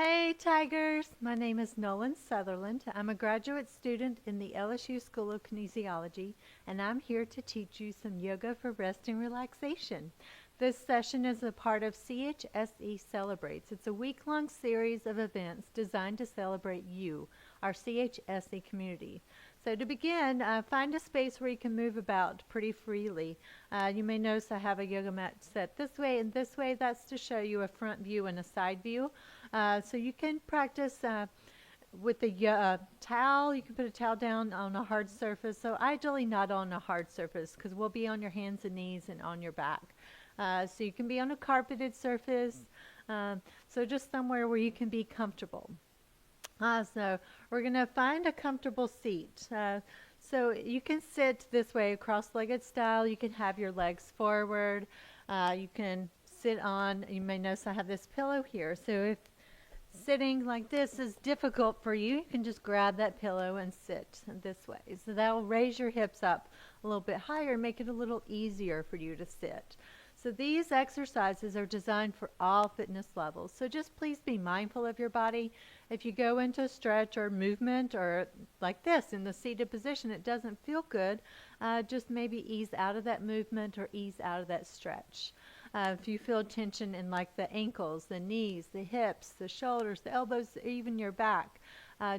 Hey Tigers! My name is Nolynn Sutherland. I'm a graduate student in the LSU School of Kinesiology, and I'm here to teach you some yoga for rest and relaxation. This session is a part of CHSE Celebrates. It's a week-long series of events designed to celebrate you, our CHSE community. So to begin, find a space where you can move about pretty freely. You may notice I have a yoga mat set this way and this way. That's to show you a front view and a side view. So you can practice with the towel. You can put a towel down on a hard surface. So ideally not on a hard surface because we'll be on your hands and knees and on your back. So you can be on a carpeted surface. So just somewhere where you can be comfortable. So we're going to find a comfortable seat. So you can sit this way, cross-legged style. You can have your legs forward. You can sit on, you may notice I have this pillow here. So if sitting like this is difficult for you, you can just grab that pillow and sit this way. So that will raise your hips up a little bit higher, make it a little easier for you to sit. So these exercises are designed for all fitness levels. So just please be mindful of your body. If you go into a stretch or movement or like this in the seated position, it doesn't feel good, just maybe ease out of that movement or ease out of that stretch. If you feel tension in like the ankles, the knees, the hips, the shoulders, the elbows, even your back,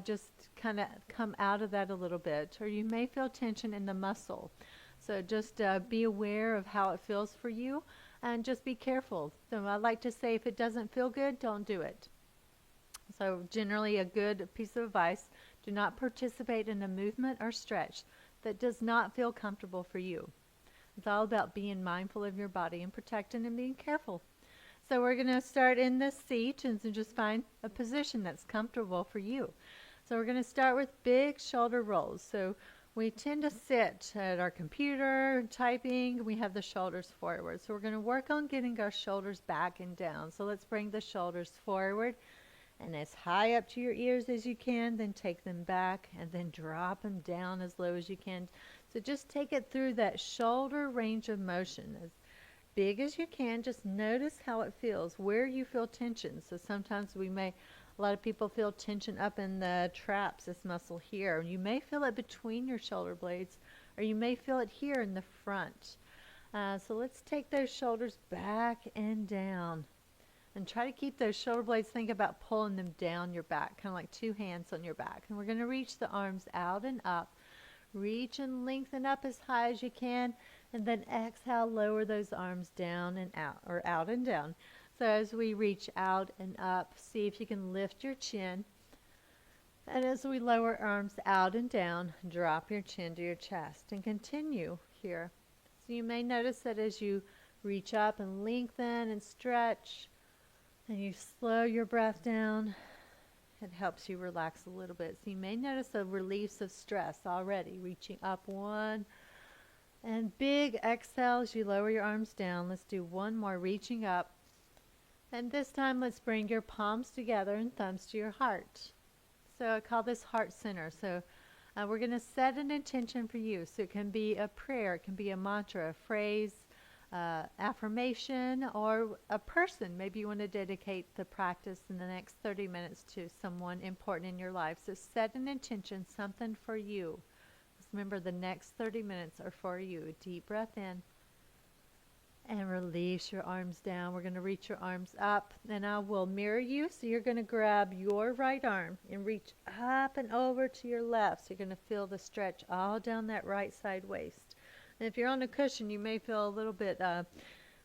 just kind of come out of that a little bit. Or you may feel tension in the muscle. So just be aware of how it feels for you and just be careful. So I like to say if it doesn't feel good, don't do it. So generally a good piece of advice, do not participate in a movement or stretch that does not feel comfortable for you. It's all about being mindful of your body and protecting and being careful. So we're going to start in this seat and so just find a position that's comfortable for you. So we're going to start with big shoulder rolls. So we tend to sit at our computer typing. We have the shoulders forward. So we're going to work on getting our shoulders back and down. So let's bring the shoulders forward and as high up to your ears as you can. Then take them back and then drop them down as low as you can. So just take it through that shoulder range of motion as big as you can. Just notice how it feels, where you feel tension. So sometimes a lot of people feel tension up in the traps, this muscle here. You may feel it between your shoulder blades, or you may feel it here in the front. So let's take those shoulders back and down. And try to keep those shoulder blades, think about pulling them down your back, kind of like two hands on your back. And we're going to reach the arms out and up. Reach and lengthen up as high as you can, and then exhale, lower those arms down and out, or out and down. So as we reach out and up, see if you can lift your chin. And as we lower arms out and down, drop your chin to your chest and continue here. So you may notice that as you reach up and lengthen and stretch, and you slow your breath down, it helps you relax a little bit. So you may notice a release of stress already, reaching up one. And big exhale as you lower your arms down. Let's do one more, reaching up. And this time let's bring your palms together and thumbs to your heart. So I call this heart center. So we're going to set an intention for you. So it can be a prayer, it can be a mantra, a phrase, affirmation, or a person. Maybe you want to dedicate the practice in the next 30 minutes to someone important in your life. So set an intention, something for you. Just remember the next 30 minutes are for you. A deep breath in and release your arms down. We're going to reach your arms up and I will mirror you. So you're going to grab your right arm and reach up and over to your left. So you're going to feel the stretch all down that right side waist. And if you're on a cushion, you may feel a little bit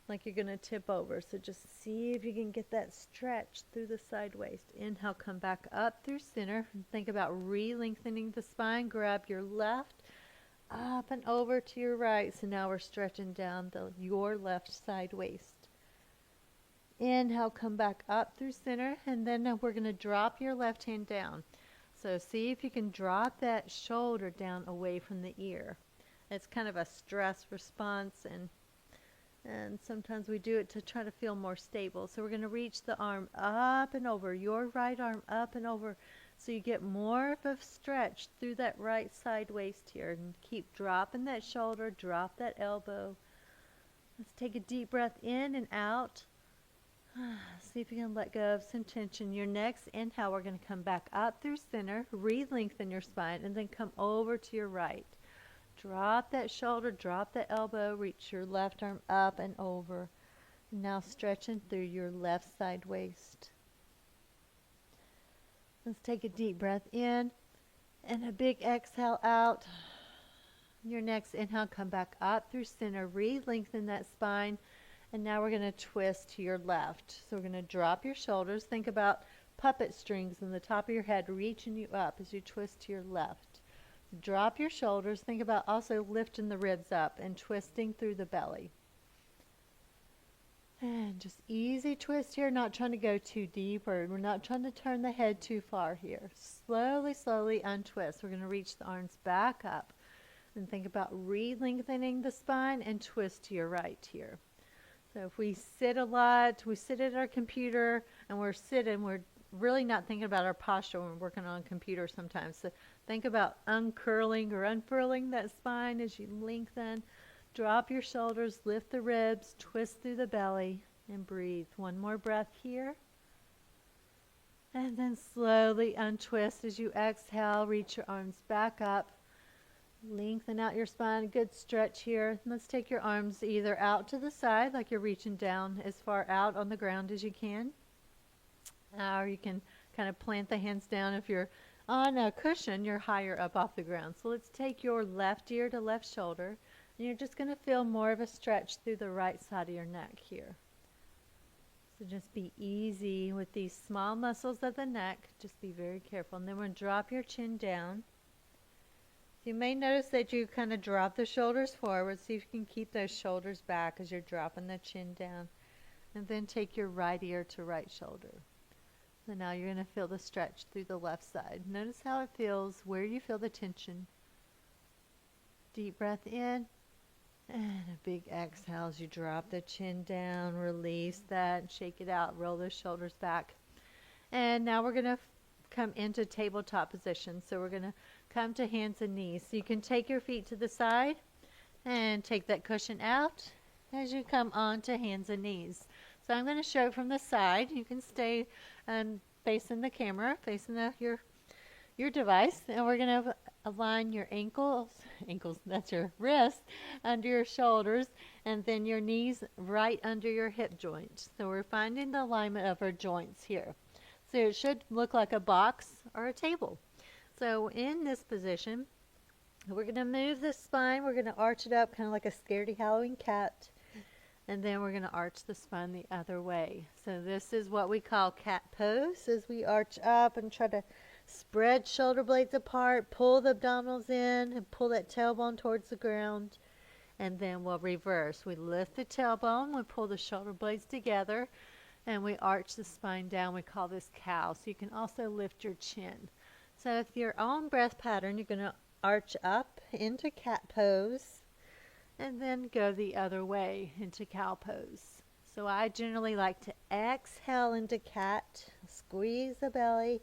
like you're going to tip over. So just see if you can get that stretch through the side waist. Inhale, come back up through center. Think about re-lengthening the spine. Grab your left, up and over to your right. So now we're stretching down your left side waist. Inhale, come back up through center. And then we're going to drop your left hand down. So see if you can drop that shoulder down away from the ear. It's kind of a stress response, and sometimes we do it to try to feel more stable. So we're going to reach the arm up and over, your right arm up and over, so you get more of a stretch through that right side waist here. And keep dropping that shoulder, drop that elbow. Let's take a deep breath in and out. see if you can let go of some tension. Your next inhale, we're going to come back up through center, re-lengthen your spine, and then come over to your right. Drop that shoulder, drop that elbow, reach your left arm up and over. Now stretching through your left side waist. Let's take a deep breath in and a big exhale out. Your next inhale, come back up through center, re-lengthen that spine, and now we're going to twist to your left. So we're going to drop your shoulders. Think about puppet strings in the top of your head reaching you up as you twist to your left. Drop your shoulders. Think about also lifting the ribs up and twisting through the belly. And just easy twist here, not trying to go too deep, or we're not trying to turn the head too far here. Slowly, slowly untwist. We're going to reach the arms back up. And think about re-lengthening the spine and twist to your right here. So if we sit a lot, we sit at our computer and we're sitting, we're really not thinking about our posture when we're working on a computer sometimes. So think about uncurling or unfurling that spine as you lengthen. Drop your shoulders, lift the ribs, twist through the belly, and breathe. One more breath here. And then slowly untwist as you exhale, reach your arms back up. Lengthen out your spine, good stretch here. Let's take your arms either out to the side, like you're reaching down as far out on the ground as you can. Or you can kind of plant the hands down. If you're on a cushion, you're higher up off the ground. So let's take your left ear to left shoulder. And you're just going to feel more of a stretch through the right side of your neck here. So just be easy with these small muscles of the neck. Just be very careful. And then we're going to drop your chin down. You may notice that you kind of drop the shoulders forward. See if you can keep those shoulders back as you're dropping the chin down. And then take your right ear to right shoulder. So now you're going to feel the stretch through the left side. Notice how it feels, where you feel the tension. Deep breath in. And a big exhale as you drop the chin down. Release that. Shake it out. Roll those shoulders back. And now we're going to come into tabletop position. So we're going to come to hands and knees. So you can take your feet to the side and take that cushion out as you come on to hands and knees. So I'm going to show from the side. You can stay facing the camera, facing your device, and we're going to align your ankles, that's your wrists, under your shoulders, and then your knees right under your hip joints. So we're finding the alignment of our joints here. So it should look like a box or a table. So in this position, we're going to move the spine. We're going to arch it up kind of like a scaredy Halloween cat. And then we're going to arch the spine the other way. So this is what we call cat pose, as we arch up and try to spread shoulder blades apart, pull the abdominals in, and pull that tailbone towards the ground. And then we'll reverse. We lift the tailbone, we pull the shoulder blades together, and we arch the spine down. We call this cow. So you can also lift your chin. So with your own breath pattern, you're going to arch up into cat pose and then go the other way into cow pose. So I generally like to exhale into cat, squeeze the belly,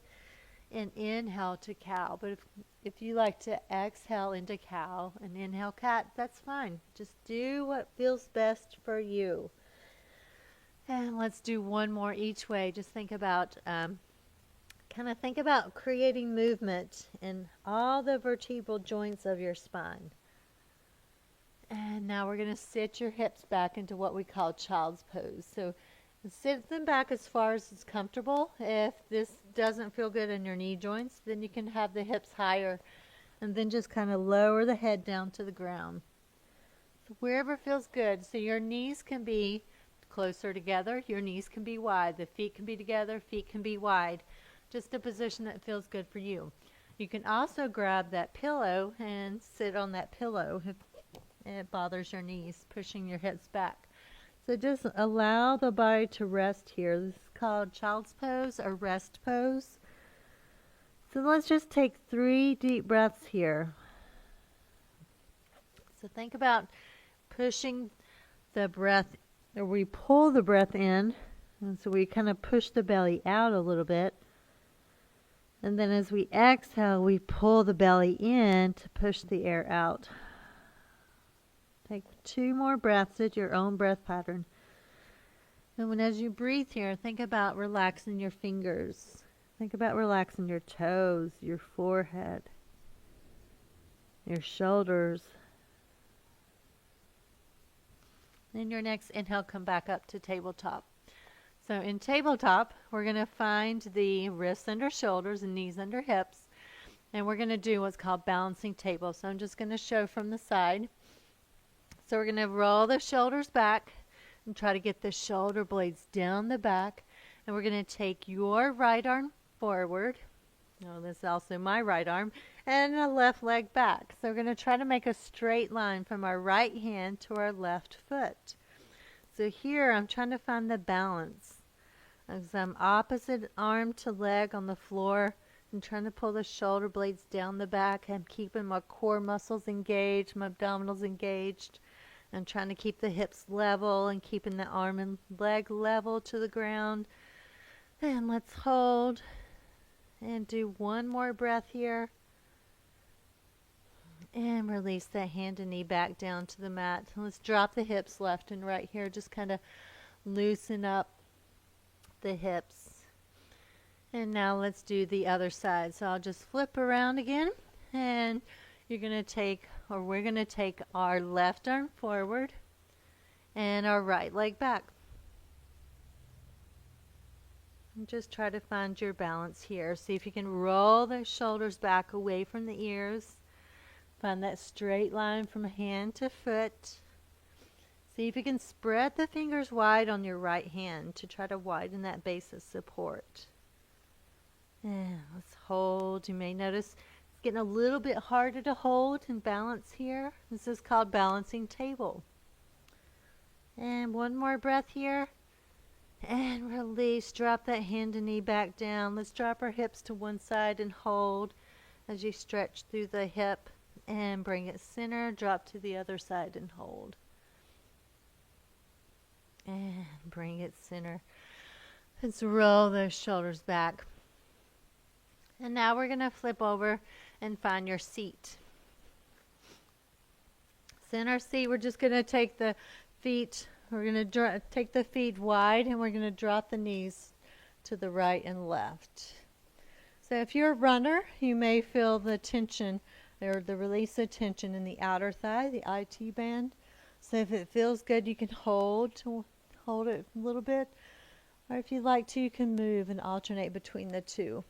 and inhale to cow. But if you like to exhale into cow and inhale cat, that's fine. Just do what feels best for you. And let's do one more each way. Just think about think about creating movement in all the vertebral joints of your spine. And now we're going to sit your hips back into what we call child's pose. So sit them back as far as it's comfortable. If this doesn't feel good in your knee joints, then you can have the hips higher and then just kind of lower the head down to the ground. So wherever feels good. So your knees can be closer together. Your knees can be wide. The feet can be together. Feet can be wide. Just a position that feels good for you. You can also grab that pillow and sit on that pillow if it bothers your knees, pushing your hips back. So just allow the body to rest here. This is called child's pose or rest pose. So let's just take 3 deep breaths here. So think about pushing the breath, or we pull the breath in, and so we kind of push the belly out a little bit. And then as we exhale, we pull the belly in to push the air out. Take 2 more breaths at your own breath pattern. And as you breathe here, think about relaxing your fingers. Think about relaxing your toes, your forehead, your shoulders. Then your next inhale, come back up to tabletop. So in tabletop, we're going to find the wrists under shoulders and knees under hips. And we're going to do what's called balancing table. So I'm just going to show from the side. So we're going to roll the shoulders back and try to get the shoulder blades down the back. And we're going to take your right arm forward. Oh, this is also my right arm. And the left leg back. So we're going to try to make a straight line from our right hand to our left foot. So here I'm trying to find the balance. As I'm opposite arm to leg on the floor. I'm trying to pull the shoulder blades down the back. I'm keeping my core muscles engaged, my abdominals engaged. I'm trying to keep the hips level and keeping the arm and leg level to the ground. And let's hold and do one more breath here. And release that hand and knee back down to the mat. Let's drop the hips left and right here. Just kind of loosen up the hips. And now let's do the other side. So I'll just flip around again. And you're going to take, or we're going to take our left arm forward and our right leg back. And just try to find your balance here. See if you can roll the shoulders back away from the ears. Find that straight line from hand to foot. See if you can spread the fingers wide on your right hand to try to widen that base of support. And let's hold. You may notice it's getting a little bit harder to hold and balance here. This is called balancing table. And one more breath here. And release. Drop that hand and knee back down. Let's drop our hips to one side and hold as you stretch through the hip. And bring it center. Drop to the other side and hold. And bring it center. Let's roll those shoulders back. And now we're going to flip over and find your seat. So in our seat, we're just going to take the feet, we're going to take the feet wide and we're going to drop the knees to the right and left. So if you're a runner, you may feel the tension or the release of tension in the outer thigh, the IT band. So if it feels good, you can hold it a little bit. Or if you'd like to, you can move and alternate between the two.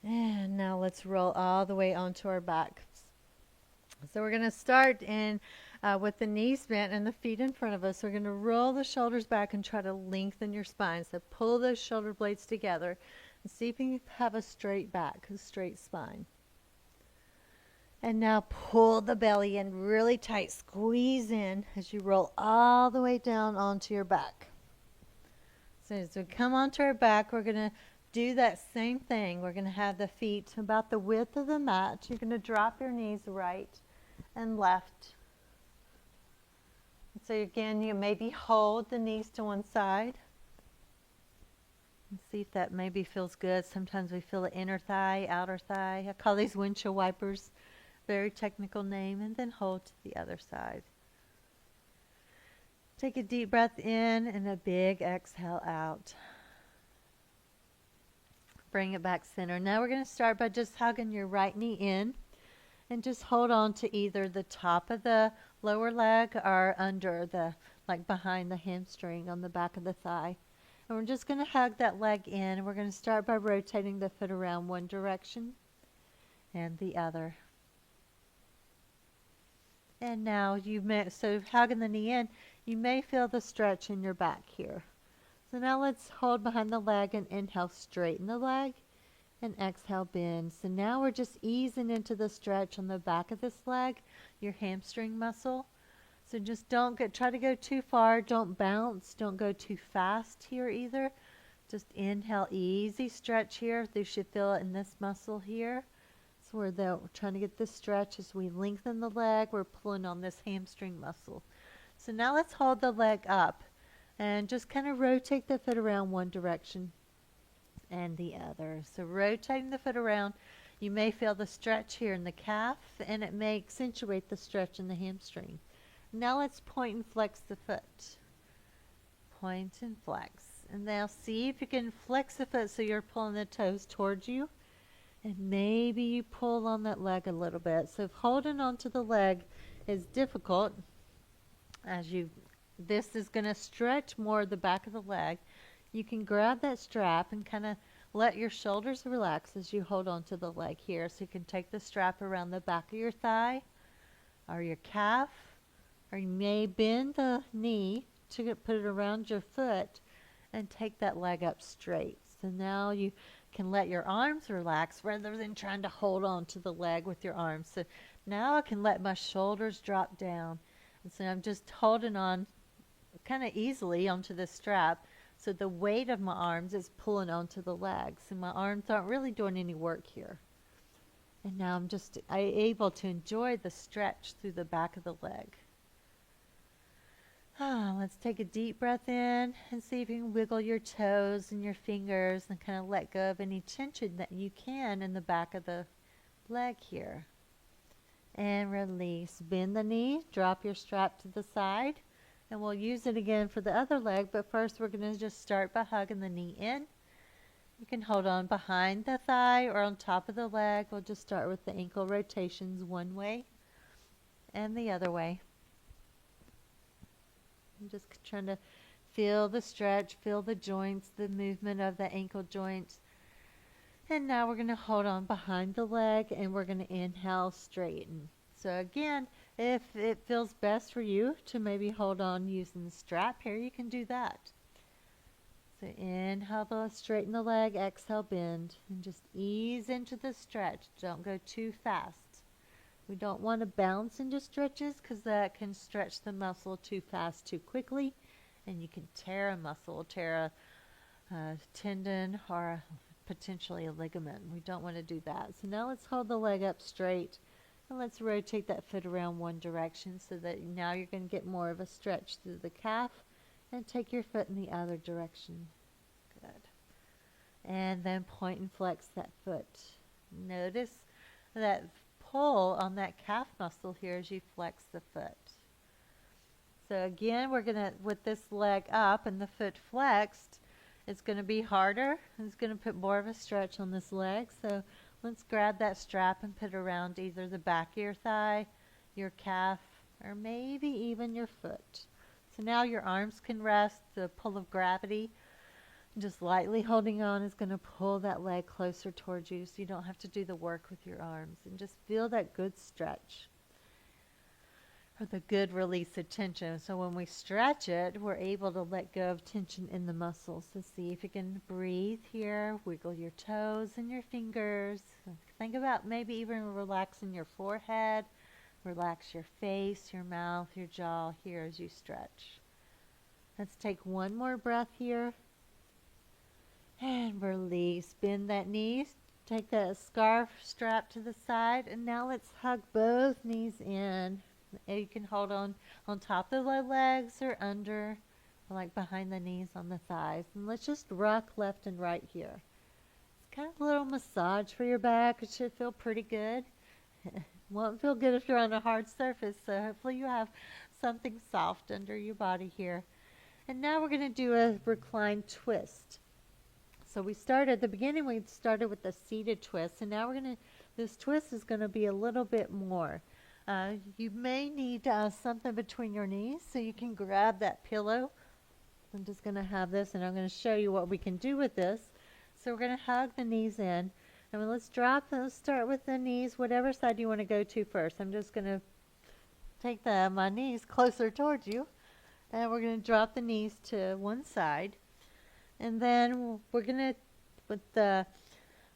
And now let's roll all the way onto our back. So we're going to start with the knees bent and the feet in front of us. We're going to roll the shoulders back and try to lengthen your spine. So pull those shoulder blades together and see if you can have a straight back, a straight spine. And now pull the belly in really tight. Squeeze in as you roll all the way down onto your back. So as we come onto our back, we're going to do that same thing. We're going to have the feet about the width of the mat. You're going to drop your knees right and left. So again, you maybe hold the knees to one side. And see if that maybe feels good. Sometimes we feel the inner thigh, outer thigh. I call these windshield wipers. Very technical name. And then hold to the other side. Take a deep breath in and a big exhale out. Bring it back center. Now we're going to start by just hugging your right knee in and just hold on to either the top of the lower leg or under the, like behind the hamstring on the back of the thigh. And we're just going to hug that leg in, and we're going to start by rotating the foot around one direction and the other. And now so hugging the knee in, you may feel the stretch in your back here. So now let's hold behind the leg and inhale, straighten the leg and exhale, bend. So now we're just easing into the stretch on the back of this leg, your hamstring muscle. So just try to go too far. Don't bounce. Don't go too fast here either. Just inhale, easy stretch here. You should feel it in this muscle here. So we're trying to get this stretch as we lengthen the leg. We're pulling on this hamstring muscle. So now let's hold the leg up. And just kind of rotate the foot around one direction and the other. So rotating the foot around, You may feel the stretch here in the calf, and it may accentuate the stretch in the hamstring. Now let's point and flex the foot. Point and flex. And now see if you can flex the foot so you're pulling the toes towards you. And maybe you pull on that leg a little bit. So if holding onto the leg is difficult, this is going to stretch more the back of the leg. You can grab that strap and kind of let your shoulders relax as you hold onto the leg here. So you can take the strap around the back of your thigh or your calf, or you may bend the knee to put it around your foot and take that leg up straight. So now you can let your arms relax rather than trying to hold on to the leg with your arms. So now I can let my shoulders drop down. And so I'm just holding on kind of easily onto the strap. So the weight of my arms is pulling onto the legs. And my arms aren't really doing any work here. And now I'm able to enjoy the stretch through the back of the leg. Let's take a deep breath in and see if you can wiggle your toes and your fingers and kind of let go of any tension that you can in the back of the leg here. And release. Bend the knee, drop your strap to the side, and we'll use it again for the other leg, but first we're going to just start by hugging the knee in. You can hold on behind the thigh or on top of the leg. We'll just start with the ankle rotations one way and the other way. I'm just trying to feel the stretch, feel the joints, the movement of the ankle joints. And now we're going to hold on behind the leg and we're going to inhale, straighten. So again, if it feels best for you to maybe hold on using the strap here, you can do that. So inhale, straighten the leg, exhale, bend, and just ease into the stretch. Don't go too fast. We don't want to bounce into stretches because that can stretch the muscle too fast, too quickly, and you can tear a muscle, tear a tendon, or potentially a ligament. We don't want to do that. So now let's hold the leg up straight, and let's rotate that foot around one direction so that now you're going to get more of a stretch through the calf, and take your foot in the other direction. Good. And then point and flex that foot. Notice that pull on that calf muscle here as you flex the foot. So again, we're going to, with this leg up and the foot flexed, it's going to be harder. It's going to put more of a stretch on this leg. So let's grab that strap and put it around either the back of your thigh, your calf, or maybe even your foot. So now your arms can rest. The pull of gravity, just lightly holding on, is going to pull that leg closer towards you so you don't have to do the work with your arms. And just feel that good stretch or the good release of tension. So when we stretch it, we're able to let go of tension in the muscles. So see if you can breathe here. Wiggle your toes and your fingers. Think about maybe even relaxing your forehead. Relax your face, your mouth, your jaw here as you stretch. Let's take one more breath here. And release. Bend that knee. Take that scarf strap to the side. And now let's hug both knees in. You can hold on top of the legs or under, like behind the knees on the thighs. And let's just rock left and right here. It's kind of a little massage for your back. It should feel pretty good. Won't feel good if you're on a hard surface, so hopefully you have something soft under your body here. And now we're going to do a recline twist. So we started at the beginning, we started with the seated twist, and now this twist is going to be a little bit more. You may need something between your knees, so you can grab that pillow. I'm just going to have this, and I'm going to show you what we can do with this. So we're going to hug the knees in. And let's start with the knees, whatever side you want to go to first. I'm just going to take my knees closer towards you. And we're going to drop the knees to one side. And then we're going to, with the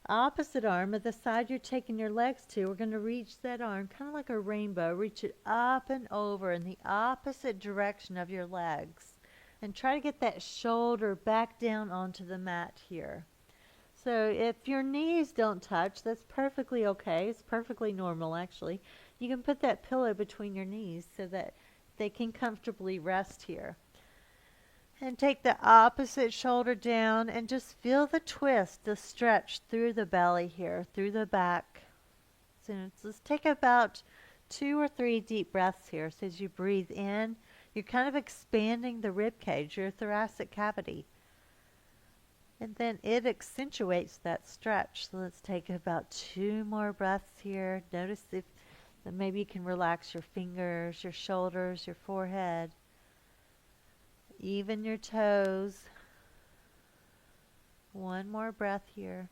opposite arm, at the side you're taking your legs to, we're going to reach that arm, kind of like a rainbow. Reach it up and over in the opposite direction of your legs. And try to get that shoulder back down onto the mat here. So if your knees don't touch, that's perfectly okay. It's perfectly normal, actually. You can put that pillow between your knees so that they can comfortably rest here. And take the opposite shoulder down and just feel the twist, the stretch through the belly here, through the back. So let's take about 2 or 3 deep breaths here. So as you breathe in, you're kind of expanding the rib cage, your thoracic cavity. And then it accentuates that stretch. So let's take about 2 more breaths here. Notice if maybe you can relax your fingers, your shoulders, your forehead. Even your toes. 1 more breath here.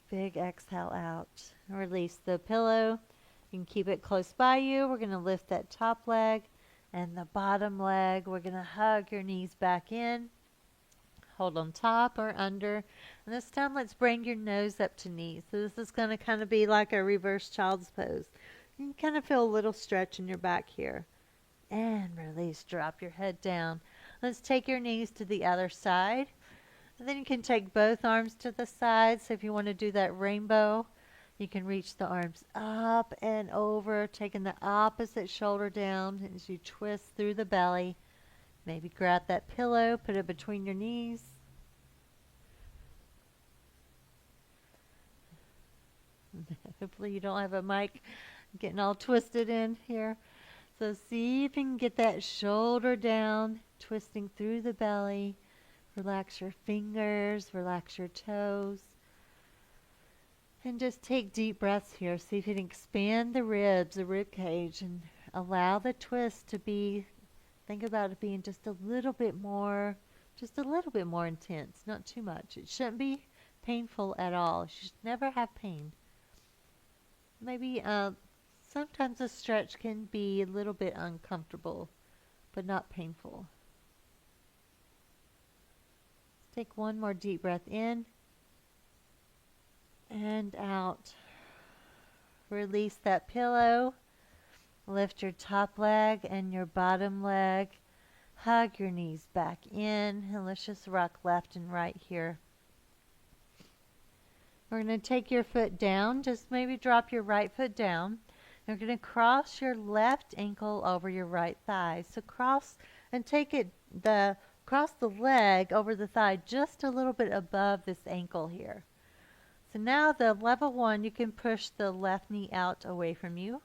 Big exhale out. Release the pillow. You can keep it close by you. We're going to lift that top leg and the bottom leg. We're going to hug your knees back in. Hold on top or under. And this time let's bring your nose up to knee. So this is going to kind of be like a reverse child's pose. You can kind of feel a little stretch in your back here. And release, drop your head down. Let's take your knees to the other side. And then you can take both arms to the side. So if you want to do that rainbow, you can reach the arms up and over, taking the opposite shoulder down as you twist through the belly. Maybe grab that pillow, put it between your knees. Hopefully you don't have a mic getting all twisted in here. So see if you can get that shoulder down, twisting through the belly. Relax your fingers, relax your toes. And just take deep breaths here. See if you can expand the ribs, the rib cage, and allow the twist to be, think about it being just a little bit more intense, not too much. It shouldn't be painful at all. You should never have pain. Maybe sometimes a stretch can be a little bit uncomfortable, but not painful. Take 1 more deep breath in and out. Release that pillow. Lift your top leg and your bottom leg. Hug your knees back in, and let's just rock left and right here. We're going to take your foot down. Just maybe drop your right foot down. You're going to cross your left ankle over your right thigh. So cross and take it cross the leg over the thigh just a little bit above this ankle here. So now the level 1, you can push the left knee out away from you.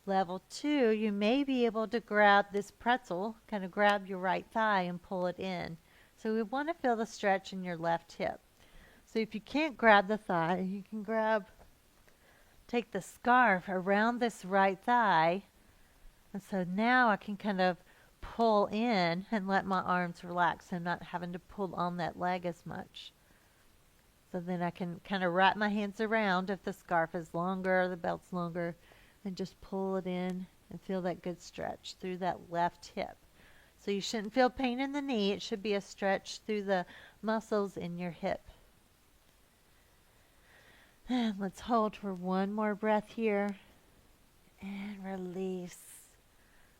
Level 2, you may be able to grab this pretzel, kind of grab your right thigh and pull it in. So we want to feel the stretch in your left hip. So if you can't grab the thigh, you can take the scarf around this right thigh. And so now I can kind of pull in and let my arms relax. I'm not having to pull on that leg as much. So then I can kind of wrap my hands around if the scarf is longer, the belt's longer, and just pull it in and feel that good stretch through that left hip. So you shouldn't feel pain in the knee. It should be a stretch through the muscles in your hip. And let's hold for 1 more breath here and release.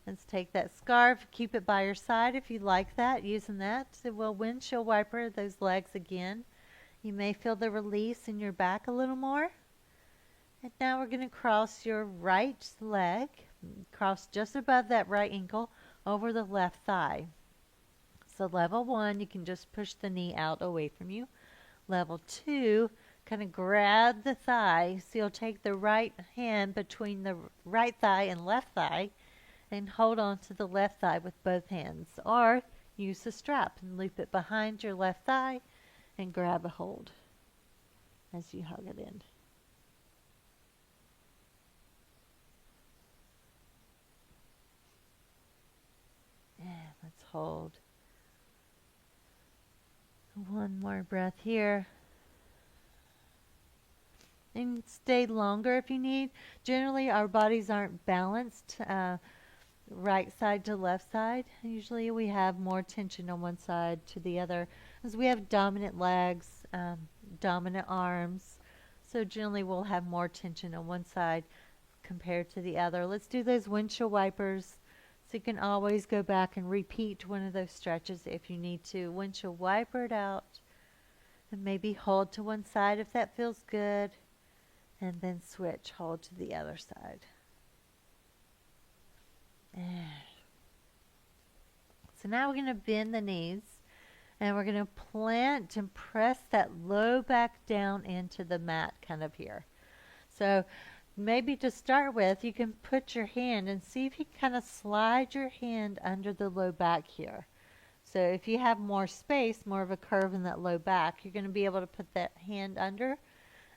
Let's take that scarf, keep it by your side if you like that, using that. So we'll windshield wiper those legs again. You may feel the release in your back a little more. And now we're going to cross your right leg, cross just above that right ankle over the left thigh. So level 1, you can just push the knee out away from you. Level 2, kind of grab the thigh. So you'll take the right hand between the right thigh and left thigh and hold on to the left thigh with both hands. Or use the strap and loop it behind your left thigh and grab a hold as you hug it in. And let's hold. 1 more breath here. And stay longer if you need. Generally, our bodies aren't balanced right side to left side. Usually we have more tension on one side to the other, as we have dominant legs, dominant arms. So generally we'll have more tension on one side compared to the other. Let's do those windshield wipers. So you can always go back and repeat one of those stretches if you need to. Windshield wiper it out. And maybe hold to one side if that feels good. And then switch, hold to the other side. And So now we're going to bend the knees, and we're going to plant and press that low back down into the mat kind of here. So maybe to start with, you can put your hand and see if you kind of slide your hand under the low back here. So if you have more space, more of a curve in that low back, you're going to be able to put that hand under.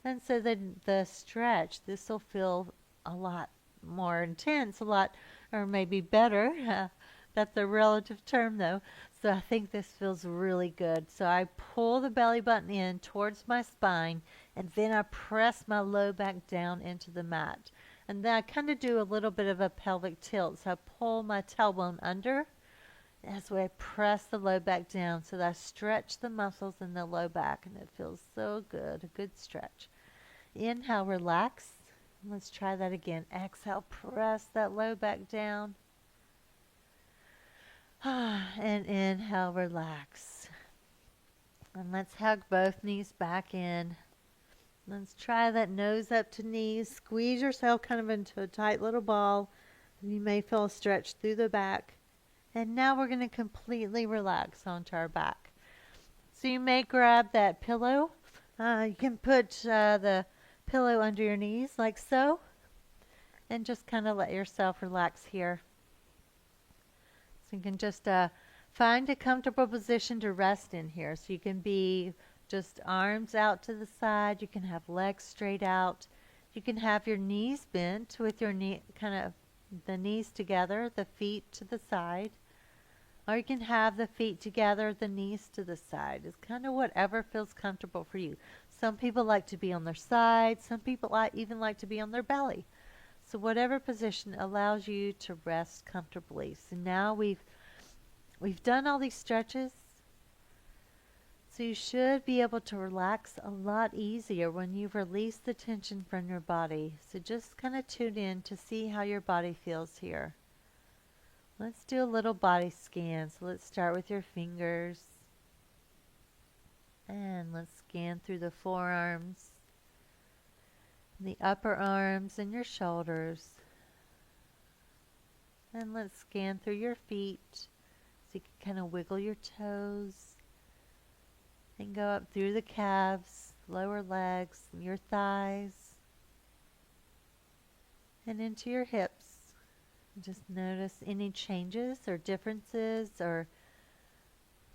And so then the stretch, this will feel a lot more intense, a lot, or maybe better. That's a relative term though. So I think this feels really good. So I pull the belly button in towards my spine, and then I press my low back down into the mat. And then I kind of do a little bit of a pelvic tilt. So I pull my tailbone under. That's where I press the low back down so that I stretch the muscles in the low back, and it feels so good, a good stretch. Inhale, relax. Let's try that again. Exhale, press that low back down. And inhale, relax. And let's hug both knees back in. Let's try that nose up to knees. Squeeze yourself kind of into a tight little ball. You may feel a stretch through the back. And now we're going to completely relax onto our back. So you may grab that pillow. You can put the pillow under your knees like so. And just kind of let yourself relax here. So you can just find a comfortable position to rest in here. So you can be just arms out to the side. You can have legs straight out. You can have your knees bent with your the knees together, the feet to the side. Or you can have the feet together, the knees to the side. It's kind of whatever feels comfortable for you. Some people like to be on their side. Some people even like to be on their belly. So whatever position allows you to rest comfortably. So now we've done all these stretches. So you should be able to relax a lot easier when you've released the tension from your body. So just kind of tune in to see how your body feels here. Let's do a little body scan. So let's start with your fingers. And let's scan through the forearms, the upper arms, and your shoulders. And let's scan through your feet. So you can kind of wiggle your toes. And go up through the calves, lower legs, your thighs. And into your hips. Just notice any changes or differences or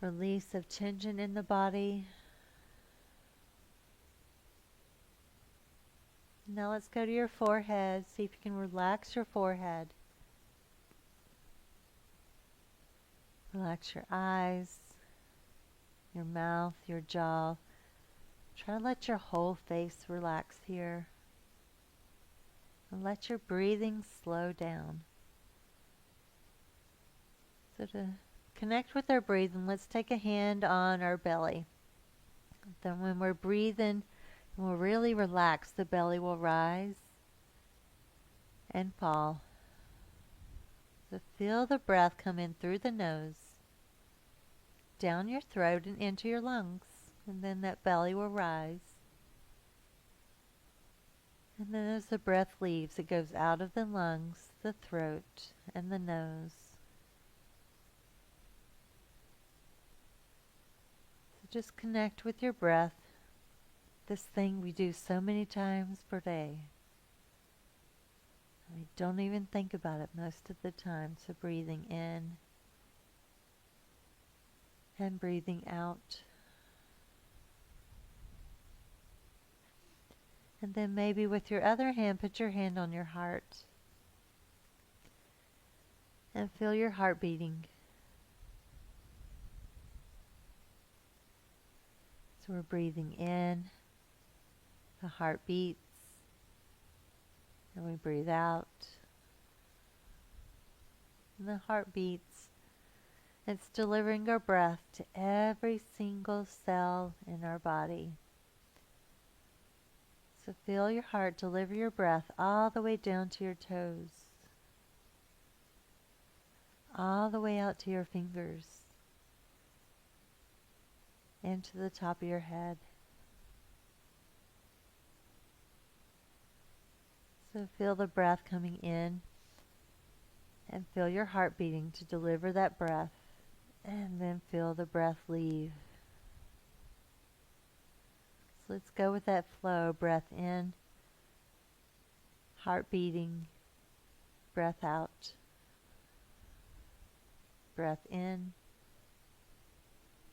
release of tension in the body. Now let's go to your forehead. See if you can relax your forehead. Relax your eyes, your mouth, your jaw. Try to let your whole face relax here. And let your breathing slow down. So to connect with our breathing, let's take a hand on our belly. Then when we're breathing, we'll really relax. The belly will rise and fall. So feel the breath come in through the nose, down your throat and into your lungs. And then that belly will rise. And then as the breath leaves, it goes out of the lungs, the throat, and the nose. So just connect with your breath. This thing we do so many times per day. We don't even think about it most of the time. So breathing in and breathing out. And then maybe with your other hand, put your hand on your heart. And feel your heart beating. So we're breathing in. The heart beats. And we breathe out. And the heart beats. It's delivering our breath to every single cell in our body. So feel your heart deliver your breath all the way down to your toes. All the way out to your fingers. And to the top of your head. So feel the breath coming in. And feel your heart beating to deliver that breath And then feel the breath leave. So let's go with that flow. Breath in, heart beating, breath out. Breath in,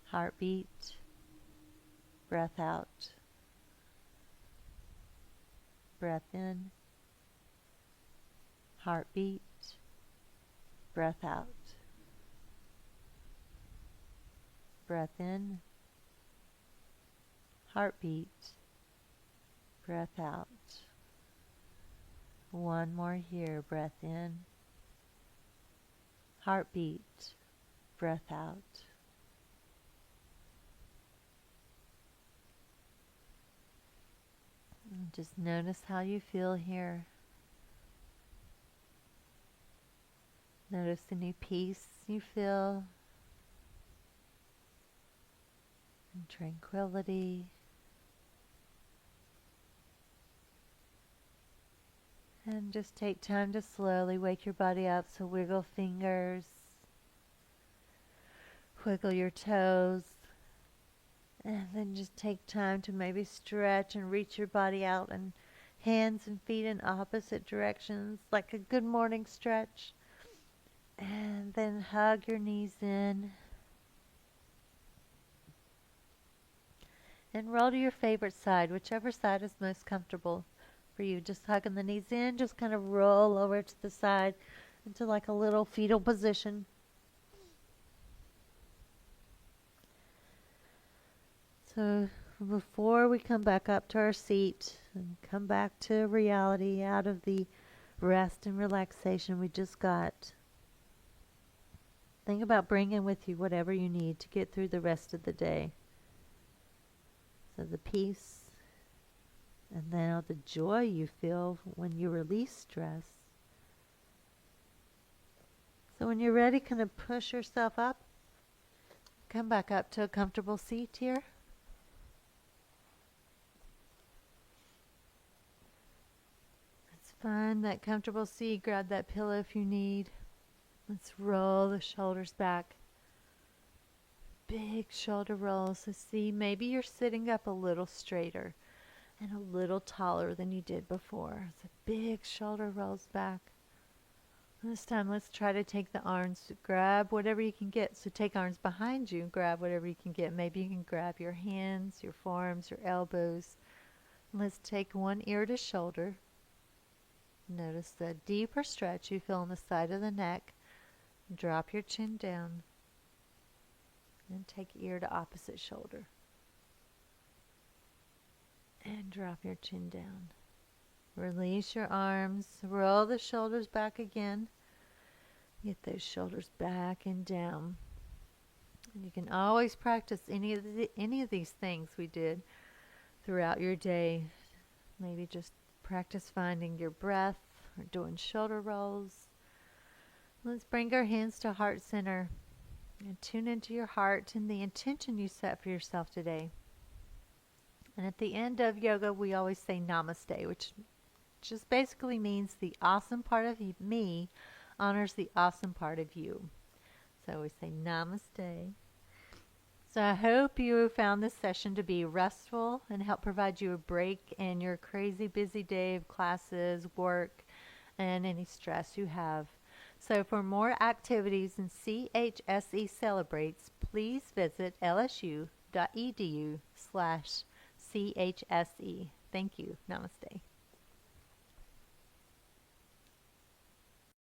heartbeat, breath out. Breath in, heartbeat, breath out. Breath in, heartbeat, breath out. One more here. Breath in, heartbeat, breath out. And just notice how you feel here. Notice any peace you feel, and tranquility. And just take time to slowly wake your body up. So wiggle fingers, wiggle your toes, and then just take time to maybe stretch and reach your body out, and hands and feet in opposite directions, like a good morning stretch. And then hug your knees in. And roll to your favorite side, whichever side is most comfortable for you. Just hugging the knees in, just kind of roll over to the side into like a little fetal position. So before we come back up to our seat and come back to reality out of the rest and relaxation we just got, think about bringing with you whatever you need to get through the rest of the day. So the peace, and now the joy you feel when you release stress. So when you're ready, kind of push yourself up. Come back up to a comfortable seat here. Let's find that comfortable seat. Grab that pillow if you need. Let's roll the shoulders back. Big shoulder rolls. So see, maybe you're sitting up a little straighter and a little taller than you did before. So big shoulder rolls back. This time let's try to take the arms, grab whatever you can get. So take arms behind you and grab whatever you can get. Maybe you can grab your hands, your forearms, your elbows. Let's take one ear to shoulder. Notice the deeper stretch you feel on the side of the neck. Drop your chin down. And take ear to opposite shoulder. And drop your chin down. Release your arms. Roll the shoulders back again. Get those shoulders back and down. And you can always practice any of these things we did throughout your day. Maybe just practice finding your breath or doing shoulder rolls. Let's bring our hands to heart center. And tune into your heart and the intention you set for yourself today. And at the end of yoga, we always say namaste, which just basically means the awesome part of me honors the awesome part of you. So we say namaste. So I hope you found this session to be restful and help provide you a break in your crazy busy day of classes, work, and any stress you have. So for more activities and CHSE celebrates, please visit lsu.edu/CHSE. Thank you. Namaste.